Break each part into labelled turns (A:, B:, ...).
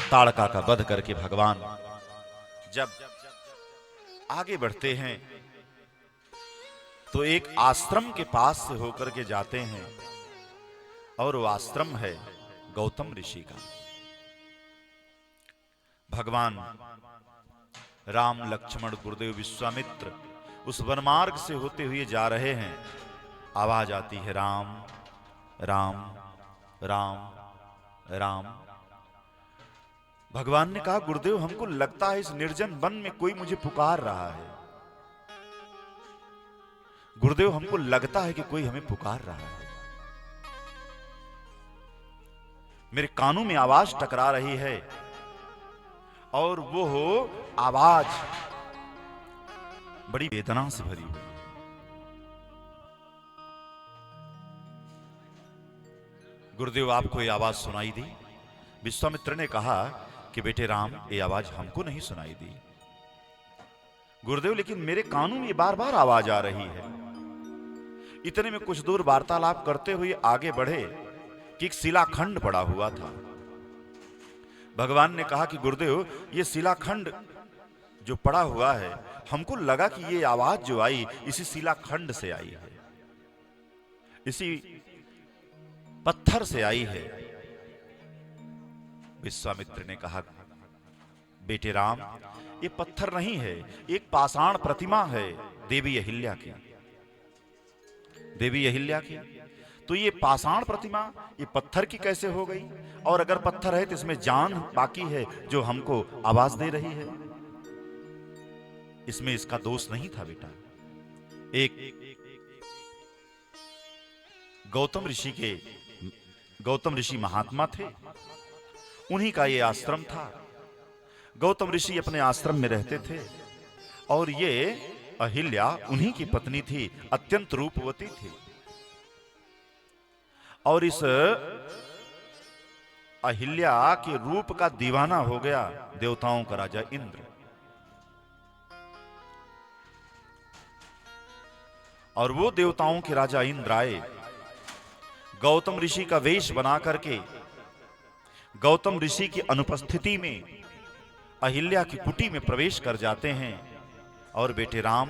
A: ताड़का का वध करके भगवान जब आगे बढ़ते हैं तो एक आश्रम के पास से होकर के जाते हैं और वो आश्रम है गौतम ऋषि का। भगवान राम लक्ष्मण गुरुदेव विश्वामित्र उस वनमार्ग से होते हुए जा रहे हैं। आवाज आती है राम राम राम राम। भगवान ने कहा गुरुदेव हमको लगता है इस निर्जन वन में कोई मुझे पुकार रहा है। गुरुदेव हमको लगता है कि कोई हमें पुकार रहा है। मेरे कानों में आवाज टकरा रही है और वो हो आवाज बड़ी वेदना से भरी हुई। गुरुदेव आपको ये आवाज सुनाई दी? विश्वामित्र ने कहा कि बेटे राम ये आवाज हमको नहीं सुनाई दी। गुरुदेव लेकिन मेरे कानों में बार बार आवाज आ रही है। इतने में कुछ दूर वार्तालाप करते हुए आगे बढ़े कि एक शिलाखंड पड़ा हुआ था। भगवान ने कहा कि गुरुदेव ये शिलाखंड जो पड़ा हुआ है हमको लगा कि ये आवाज जो आई इसी शिलाखंड से आई है, इसी पत्थर से आई है। विश्वामित्र ने कहा बेटे राम ये पत्थर नहीं है, एक पाषाण प्रतिमा है देवी अहिल्या की। देवी अहिल्या की तो ये पाषाण प्रतिमा ये पत्थर की कैसे हो गई? और अगर पत्थर है तो इसमें जान बाकी है जो हमको आवाज दे रही है। इसमें इसका दोष नहीं था बेटा। एक गौतम ऋषि महात्मा थे, उन्हीं का ये आश्रम था। गौतम ऋषि अपने आश्रम में रहते थे और ये अहिल्या उन्हीं की पत्नी थी, अत्यंत रूपवती थी। और इस अहिल्या के रूप का दीवाना हो गया देवताओं का राजा इंद्र। और वो देवताओं के राजा इंद्र आए, गौतम ऋषि का वेश बना करके गौतम ऋषि की अनुपस्थिति में अहिल्या की कुटी में प्रवेश कर जाते हैं। और बेटे राम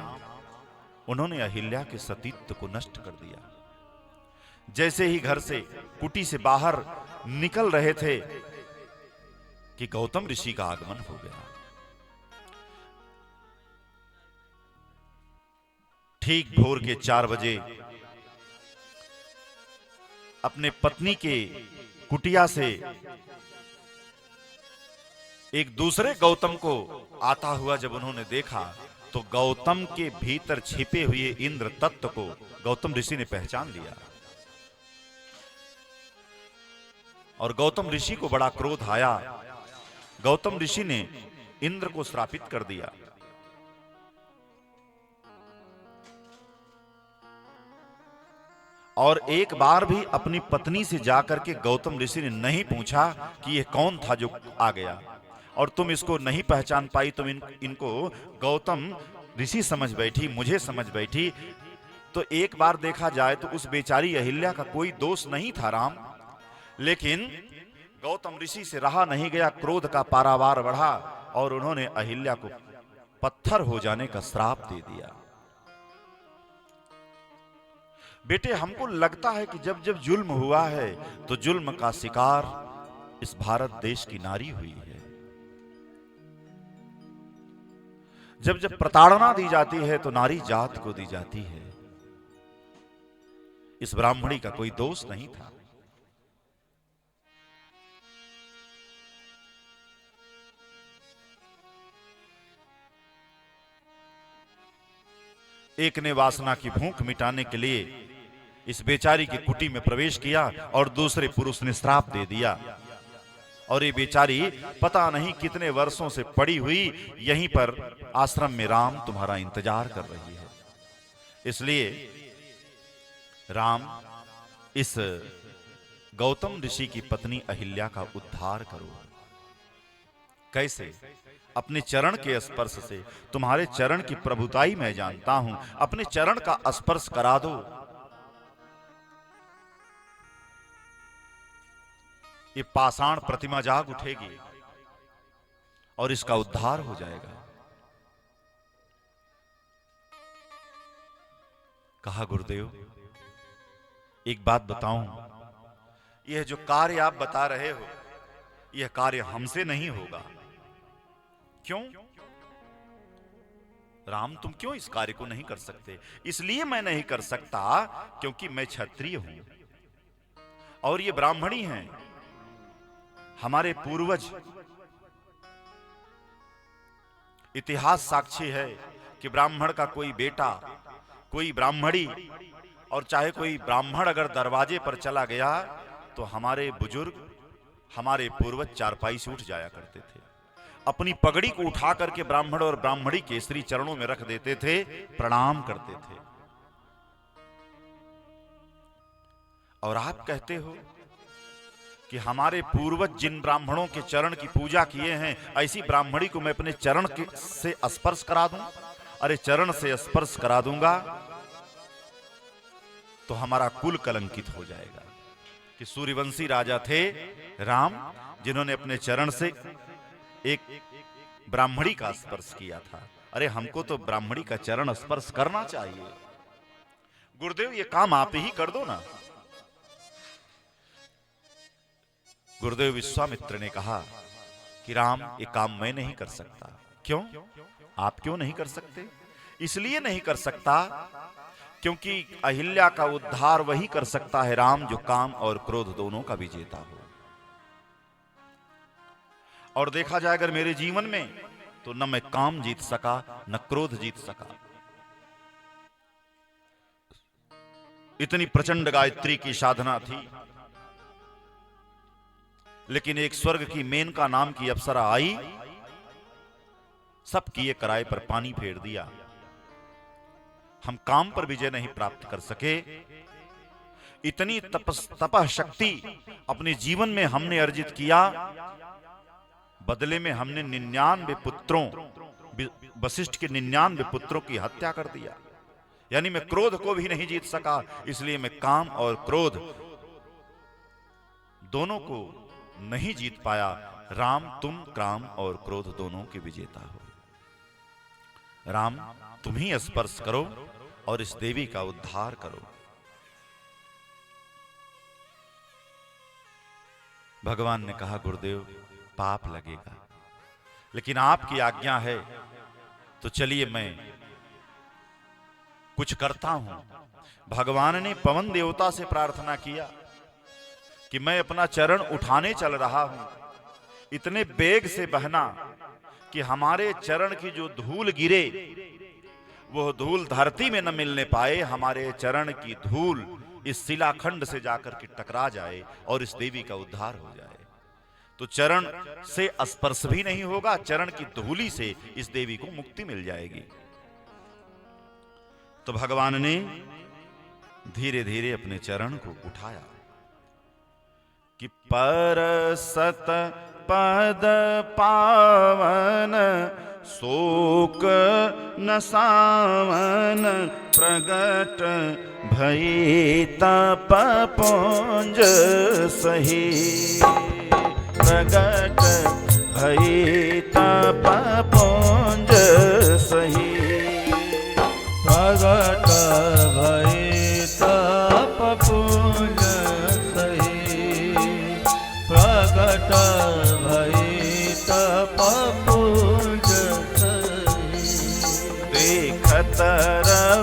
A: उन्होंने अहिल्या के सतीत्व को नष्ट कर दिया। जैसे ही घर से कुटी से बाहर निकल रहे थे कि गौतम ऋषि का आगमन हो गया। ठीक भोर के 4 बजे अपने पत्नी के कुटिया से एक दूसरे गौतम को आता हुआ जब उन्होंने देखा तो गौतम के भीतर छिपे हुए इंद्र तत्व को गौतम ऋषि ने पहचान लिया। और गौतम ऋषि को बड़ा क्रोध आया। गौतम ऋषि ने इंद्र को श्रापित कर दिया। और एक बार भी अपनी पत्नी से जाकर के गौतम ऋषि ने नहीं पूछा कि यह कौन था जो आ गया और तुम इसको नहीं पहचान पाई, तुम इनको गौतम ऋषि समझ बैठी, मुझे समझ बैठी। तो एक बार देखा जाए तो उस बेचारी अहिल्या का कोई दोष नहीं था राम, लेकिन गौतम ऋषि से रहा नहीं गया, क्रोध का पारावार बढ़ा और उन्होंने अहिल्या को पत्थर हो जाने का श्राप दे दिया। बेटे हमको लगता है कि जब जब जुल्म हुआ है तो जुल्म का शिकार इस भारत देश की नारी हुई है। जब जब प्रताड़ना दी जाती है तो नारी जात को दी जाती है। इस ब्राह्मणी का कोई दोष नहीं था। एक ने वासना की भूख मिटाने के लिए इस बेचारी की कुटी में प्रवेश किया और दूसरे पुरुष ने श्राप दे दिया। और ये बेचारी पता नहीं कितने वर्षों से पड़ी हुई यहीं पर आश्रम में राम तुम्हारा इंतजार कर रही है। इसलिए राम इस गौतम ऋषि की पत्नी अहिल्या का उद्धार करो। कैसे? अपने चरण के स्पर्श से। तुम्हारे चरण की प्रभुताई मैं जानता हूं, अपने चरण का स्पर्श करा दो। ये पाषाण प्रतिमा जाग उठेगी। और इसका उद्धार हो जाएगा। कहा गुरुदेव एक बात बताऊं, यह जो कार्य आप बता रहे हो यह कार्य हमसे नहीं होगा। क्यों राम, तुम क्यों इस कार्य को नहीं कर सकते? इसलिए मैं नहीं कर सकता क्योंकि मैं क्षत्रिय हूं और ये ब्राह्मणी हैं। हमारे पूर्वज, इतिहास साक्षी है कि ब्राह्मण का कोई बेटा, कोई ब्राह्मणी, और चाहे कोई ब्राह्मण अगर दरवाजे पर चला गया तो हमारे बुजुर्ग, हमारे पूर्वज चारपाई से उठ जाया करते थे, अपनी पगड़ी को उठा करके ब्राह्मण और ब्राह्मणी के श्री चरणों में रख देते थे, प्रणाम करते थे। और आप कहते हो कि हमारे पूर्वज जिन ब्राह्मणों के चरण की पूजा किए हैं, ऐसी ब्राह्मणी को मैं अपने चरण से स्पर्श करा दूं? अरे चरण से स्पर्श करा दूंगा तो हमारा कुल कलंकित हो जाएगा कि सूर्यवंशी राजा थे राम, जिन्होंने अपने चरण से एक ब्राह्मणी का स्पर्श किया था। अरे हमको तो ब्राह्मणी का चरण स्पर्श करना चाहिए। गुरुदेव ये काम आप ही कर दो ना। गुरुदेव विश्वामित्र ने कहा कि राम ये काम मैं नहीं कर सकता। क्यों? आप क्यों नहीं कर सकते? इसलिए नहीं कर सकता क्योंकि अहिल्या का उद्धार वही कर सकता है राम जो काम और क्रोध दोनों का विजेता हो। और देखा जाए अगर मेरे जीवन में तो न मैं काम जीत सका न क्रोध जीत सका। इतनी प्रचंड गायत्री की साधना थी, लेकिन एक स्वर्ग की मेनका नाम की अप्सरा आई, सब किए कराए पर पानी फेर दिया। हम काम पर विजय नहीं प्राप्त कर सके। इतनी तपः शक्ति अपने जीवन में हमने अर्जित किया, बदले में हमने 99 पुत्रों, वशिष्ठ के 99 पुत्रों की हत्या कर दिया। यानी मैं क्रोध को भी नहीं जीत सका, इसलिए मैं काम और क्रोध दोनों को नहीं जीत पाया। राम तुम काम और क्रोध दोनों के विजेता हो। राम तुम ही स्पर्श करो और इस देवी का उद्धार करो। भगवान ने कहा गुरुदेव पाप लगेगा, लेकिन आपकी आज्ञा है तो चलिए मैं कुछ करता हूं। भगवान ने पवन देवता से प्रार्थना किया कि मैं अपना चरण उठाने चल रहा हूं, इतने बेग से बहना कि हमारे चरण की जो धूल गिरे वो धूल धरती में न मिलने पाए, हमारे चरण की धूल इस शिलाखंड से जाकर के टकरा जाए और इस देवी का उद्धार हो जाए। तो चरण से स्पर्श भी नहीं होगा, चरण की धूली से इस देवी को मुक्ति मिल जाएगी। तो भगवान ने धीरे धीरे अपने चरण को उठाया कि परसत पद पावन शोक नसावन प्रगट भई तप पुंज सही। प्रगट भई तप पुंज सही।
B: प्रगट भई तप पुंज सही। प्रगट भई तप पुंज सही।
A: देखत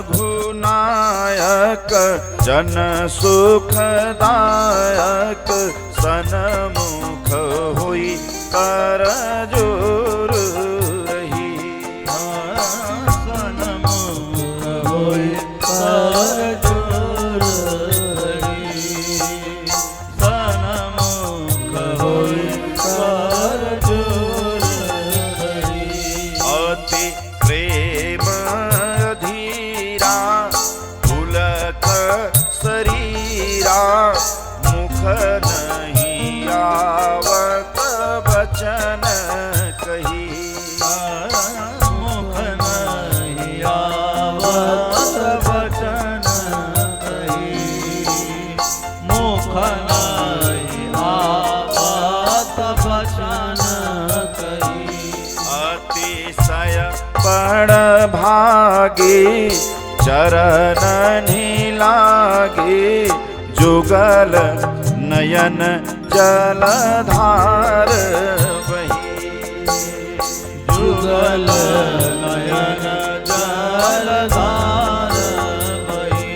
A: रघुनायक जन सुखदायक सनमुख हुई कर जोर रही।
B: सनमुख हुई कर जोर रही। सनमुख हुई कर जोर रही।
A: अति प्रेम धीरा पुलक शरीरा मुख नहीं आवत बचन कही।
B: मुख नहीं आवत बचन कही। मुख नहीं आवत बचन कही।
A: पण भागे चरणनि लागे जुगल नयन जलधार बही
B: जुगल नयन जलधार बही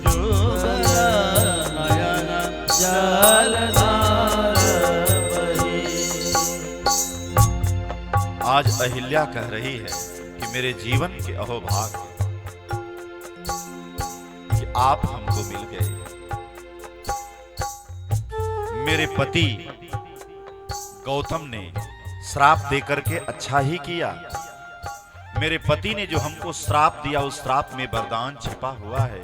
B: जुगल नयन जलधार बही।
A: आज अहिल्या कह रही है कि मेरे जीवन के अहोभाग कि आप हमको मिल गए। मेरे पति गौतम ने श्राप देकर के अच्छा ही किया। मेरे पति ने जो हमको श्राप दिया उस श्राप में वरदान छिपा हुआ है।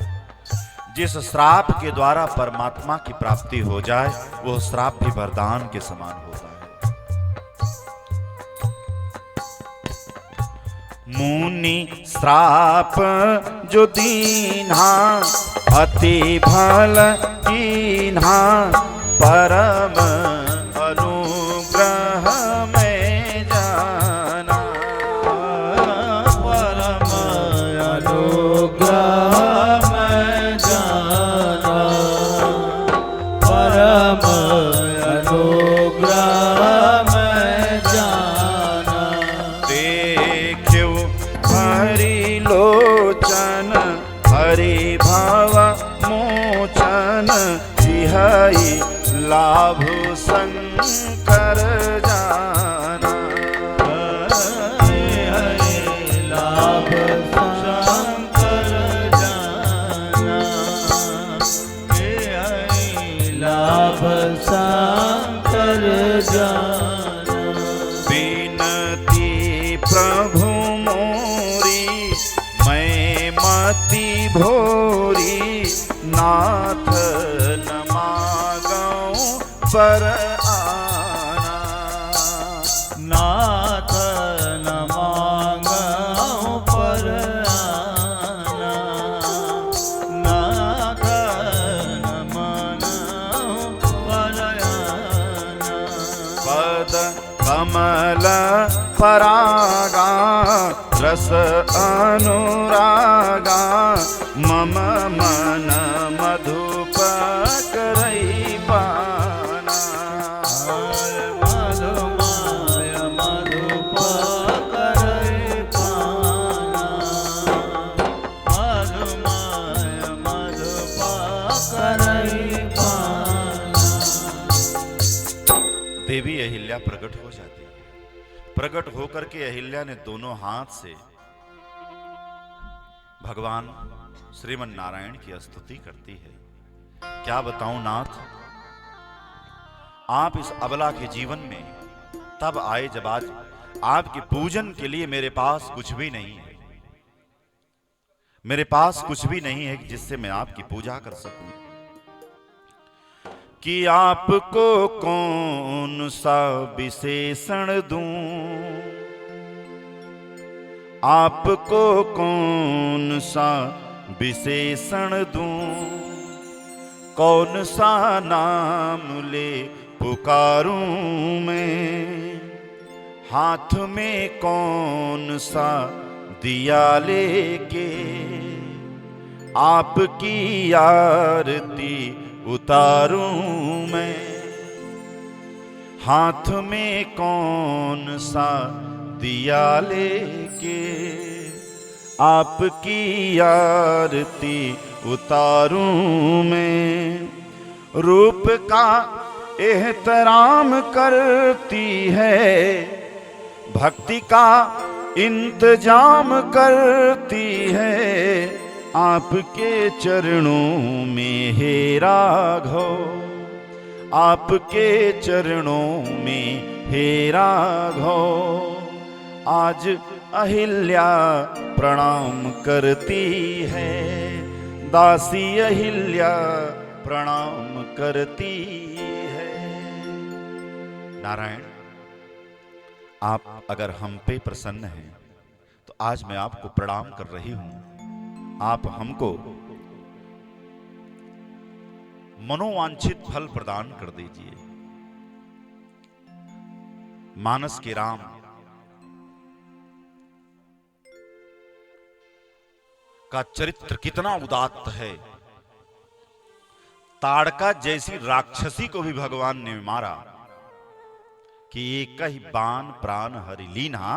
A: जिस श्राप के द्वारा परमात्मा की प्राप्ति हो जाए वो श्राप भी वरदान के समान होता है। मुनि श्राप जो दीन्हा अति भल कीन्हा परम अनुग्रह में जाना
B: परम अनुग्रह में जाना परम अनुग्रह में जाना।
A: देखियो हरि लोचन हरि भव मोचन जिहई लाभ शंकर जाना
B: लाभ शंकर जाना लाभ शंकर जाना।
A: बिनती प्रभु मोरी मैं मति भोरी नाथ न मागऊं पर आना
B: नाथ न मांगऊं पर आना नाथ न मांगऊं पर आना।
A: पद कमल परागा रस अनुरागा मम मन मधुप करई पाना
B: मधुमाय मधुप करई पाना मधुमाय मधुप करई पाना।
A: देवी अहिल्या प्रकट हो जाती है। प्रकट होकर के अहिल्या ने दोनों हाथ से भगवान श्रीमन नारायण की स्तुति करती है। क्या बताऊं नाथ, आप इस अबला के जीवन में तब आए जब आज आपके पूजन के लिए मेरे पास कुछ भी नहीं है। मेरे पास कुछ भी नहीं है जिससे मैं आपकी पूजा कर सकूं। कि आपको कौन सा विशेषण दूं, आपको कौन सा विशेषण दूं, कौन सा नाम ले पुकारूं मैं, हाथ में कौन सा दिया लेके आपकी आरती उतारूं मैं, हाथ में कौन सा दिया लेके आपकी आरती उतारूं मैं। रूप का एहतराम करती है, भक्ति का इंतजाम करती है, आपके चरणों में हे राघव, आपके चरणों में हे राघव। आज अहिल्या प्रणाम करती है, दासी अहिल्या प्रणाम करती है। नारायण, आप अगर हम पे प्रसन्न हैं तो आज मैं आपको प्रणाम कर रही हूं। आप हमको मनोवांछित फल प्रदान कर दीजिए। मानस के राम का चरित्र कितना उदात्त है। ताड़का जैसी राक्षसी को भी भगवान ने मारा कि एक ही बाण प्राण हरि लीना,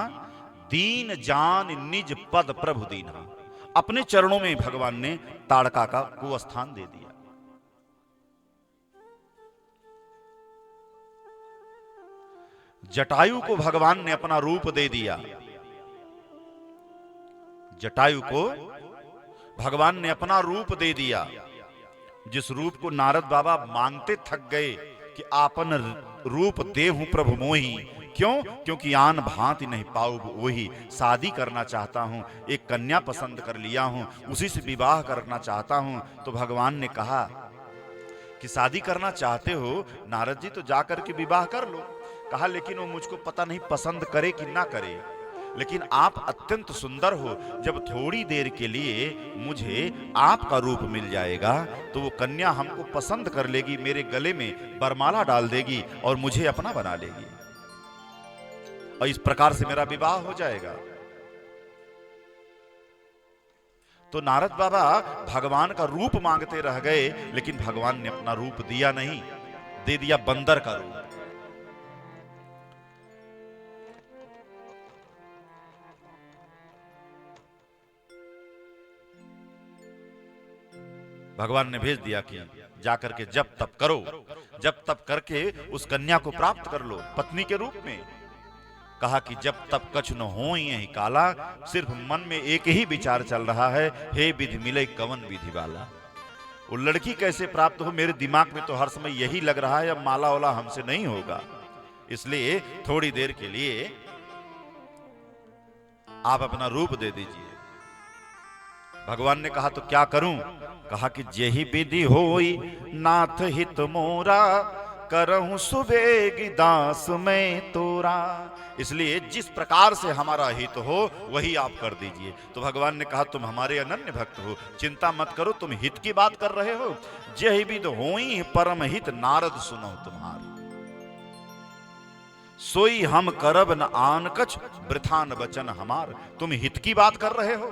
A: दीन जान निज पद प्रभु दीना। अपने चरणों में भगवान ने ताड़का को स्थान दे दिया। जटायु को भगवान ने अपना रूप दे दिया। जटायु को भगवान ने अपना रूप दे दिया, जिस रूप को नारद बाबा मांगते थक गए कि आपन रूप देहु प्रभु मोही। क्यों? क्योंकि आन भांति नहीं पाऊ वही। शादी करना चाहता हूं, एक कन्या पसंद कर लिया हूं, उसी से विवाह करना चाहता हूं। तो भगवान ने कहा कि शादी करना चाहते हो नारद जी, तो जाकर के विवाह कर लो। कहा लेकिन वो मुझको पता नहीं पसंद करे कि ना करे, लेकिन आप अत्यंत सुंदर हो। जब थोड़ी देर के लिए मुझे आपका रूप मिल जाएगा तो वो कन्या हमको पसंद कर लेगी, मेरे गले में बरमाला डाल देगी और मुझे अपना बना लेगी, और इस प्रकार से मेरा विवाह हो जाएगा। तो नारद बाबा भगवान का रूप मांगते रह गए, लेकिन भगवान ने अपना रूप दिया नहीं, दे दिया बंदर का रूप। भगवान ने भेज दिया कि जाकर के जब तप करो, जब तप करके उस कन्या को प्राप्त कर लो पत्नी के रूप में। कहा कि जब तप कछ न हो यही काला, सिर्फ मन में एक ही विचार चल रहा है, हे विधि मिले कवन विधि वाला। वो लड़की कैसे प्राप्त हो, मेरे दिमाग में तो हर समय यही लग रहा है, अब माला वाला हमसे नहीं होगा, इसलिए थोड़ी देर के लिए आप अपना रूप दे दीजिए। भगवान ने कहा तो क्या करूं? कहा कि जेहि विधि होई नाथ हित मोरा, करहूं सुबेग दास में तोरा। इसलिए जिस प्रकार से हमारा हित हो वही आप कर दीजिए। तो भगवान ने कहा तुम हमारे अनन्य भक्त हो, चिंता मत करो, तुम हित की बात कर रहे हो। जेहि विधि होई परम हित नारद सुनो तुम्हारी, सोई हम करब न आन कछ वृथा न वचन हमार। तुम हित की बात कर रहे हो,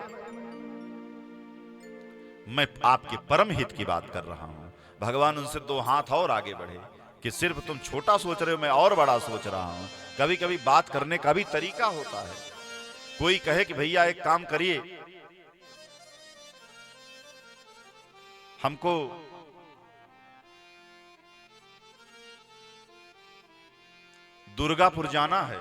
A: मैं आपके परम हित की बात कर रहा हूं। भगवान उनसे दो हाथ और आगे बढ़े कि सिर्फ तुम छोटा सोच रहे हो, मैं और बड़ा सोच रहा हूं। कभी कभी बात करने का भी तरीका होता है। कोई कहे कि भैया एक काम करिए, हमको दुर्गापुर जाना है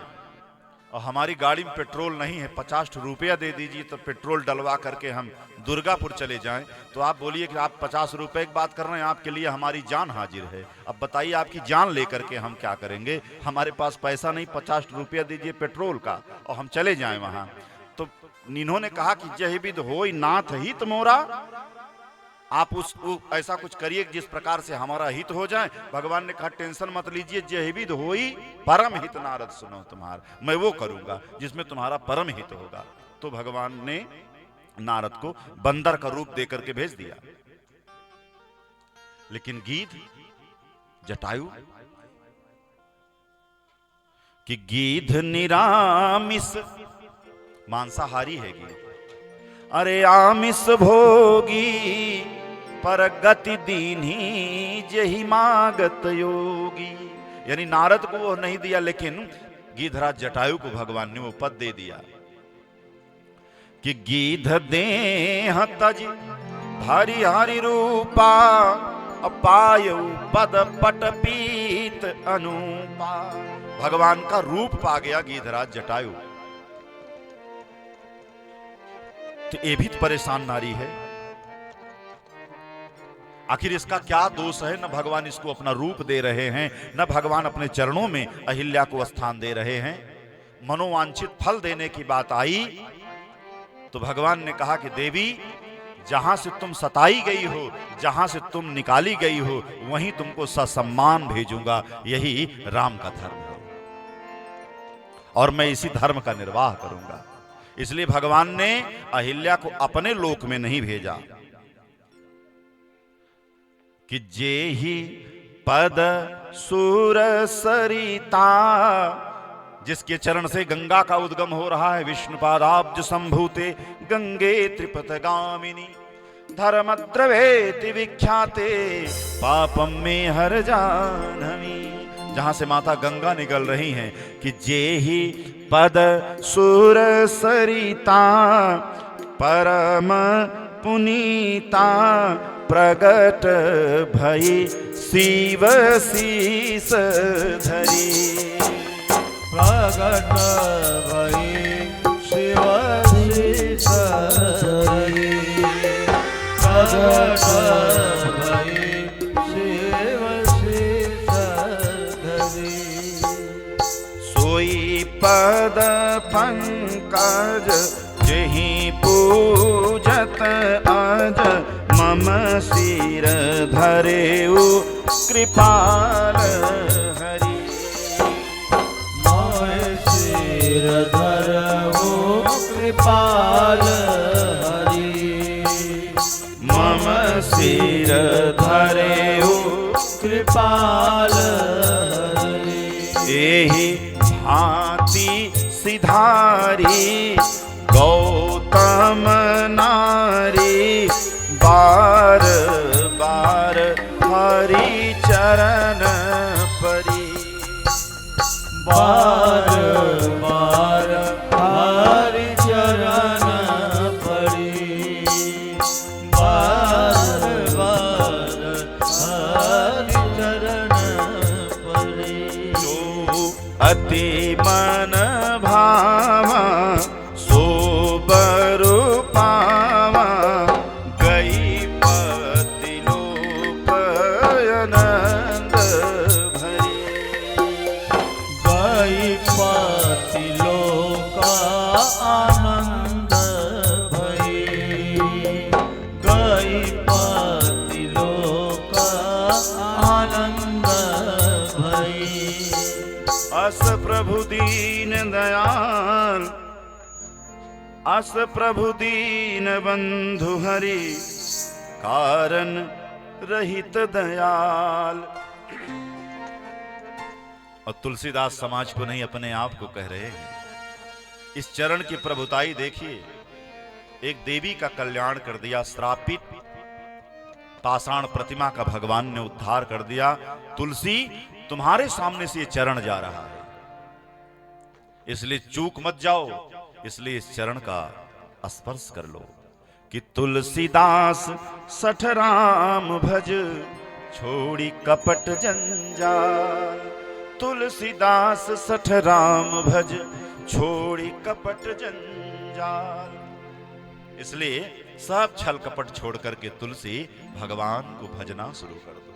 A: और हमारी गाड़ी में पेट्रोल नहीं है, 50 रुपया दे दीजिए तो पेट्रोल डलवा करके हम दुर्गापुर चले जाएं। तो आप बोलिए कि आप 50 रुपए की बात कर रहे हैं, आपके लिए हमारी जान हाजिर है। अब बताइए आपकी जान लेकर के हम क्या करेंगे? हमारे पास पैसा नहीं, 50 रुपया दीजिए पेट्रोल का और हम चले जाएं वहां। तो इन्होंने कहा कि जहि विधि होई नाथ हित मोरा, आप ऐसा कुछ करिए जिस प्रकार से हमारा हित हो जाए। भगवान ने कहा टेंशन मत लीजिए, जेहि विधि होई परम हित नारद सुनो तुम्हार, मैं वो करूंगा जिसमें तुम्हारा परम हित होगा। तो भगवान ने नारद को बंदर का रूप देकर के भेज दिया। लेकिन गीध जटायु कि गीध निरामिस मांसाहारी है गीध, अरे आमिष भोगी पर गति दीन्ही जेहि मागत योगी। यानी नारद को वो नहीं दिया, लेकिन गीधराज जटायु को भगवान ने वो पद दे दिया कि गीध देह तज हरि हरि रूपा, अपायु पद पट पीत अनुपा। भगवान का रूप पा गया गीधराज जटायु। तो ये भी परेशान नारी है, आखिर इसका क्या दोष है? न भगवान इसको अपना रूप दे रहे हैं, न भगवान अपने चरणों में अहिल्या को स्थान दे रहे हैं। मनोवांछित फल देने की बात आई तो भगवान ने कहा कि देवी, जहां से तुम सताई गई हो, जहां से तुम निकाली गई हो, वहीं तुमको ससम्मान भेजूंगा। यही राम का धर्म है और मैं इसी धर्म का निर्वाह करूंगा। इसलिए भगवान ने अहिल्या को अपने लोक में नहीं भेजा कि जेहि पद सुर सरिता जिसके चरण से गंगा का उद्गम हो रहा है। विष्णुपादाब्ज संभूते गंगे त्रिपथगामिनी धर्मद्रवेति विख्याते पापम में हर जानवी। जहां से माता गंगा निकल रही हैं कि जेहि पद सुर सरिता परम पुनीता प्रगट भई शिव शीस धरी।
B: प्रगट भई शिव शीस धरी। प्रगट भई शिव शीस धरी।
A: सोई पद पंकज जेहि पूजत आज मम सिर धरेउ कृपाल हरि।
B: मोय सिर धरऊ कृपाल हरि।
A: मम सिर धरेउ
B: कृपाल हरि।
A: एहि भांति सिधारी गौतम नारी बार बार हरि चरण परी।
B: बार बार हरि चरण परी। बार बार हरि चरण परी।
A: जो अति मन भावा सोबरु पावा गई पति लोक आनंद भरी।
B: गई पति लोक आनंद भई। गई पति लोक आनंद भई।
A: अस प्रभु दीन दयाल अस प्रभु दीन बंधु हरि कारण रहित दयाल। और तुलसीदास समाज को नहीं अपने आप को कह रहे हैं। इस चरण की प्रभुताई देखिए। एक देवी का कल्याण कर दिया, श्रापित पाषाण प्रतिमा का भगवान ने उद्धार कर दिया। तुलसी तुम्हारे सामने से ये चरण जा रहा है, इसलिए चूक मत जाओ, इसलिए इस चरण का स्पर्श कर लो। कि तुलसीदास सठ राम भज छोड़ी कपट जंजाल। तुलसीदास सठ राम भज छोड़ी कपट जंजाल। इसलिए सब छल कपट छोड़ करके तुलसी भगवान को भजना शुरू कर दो।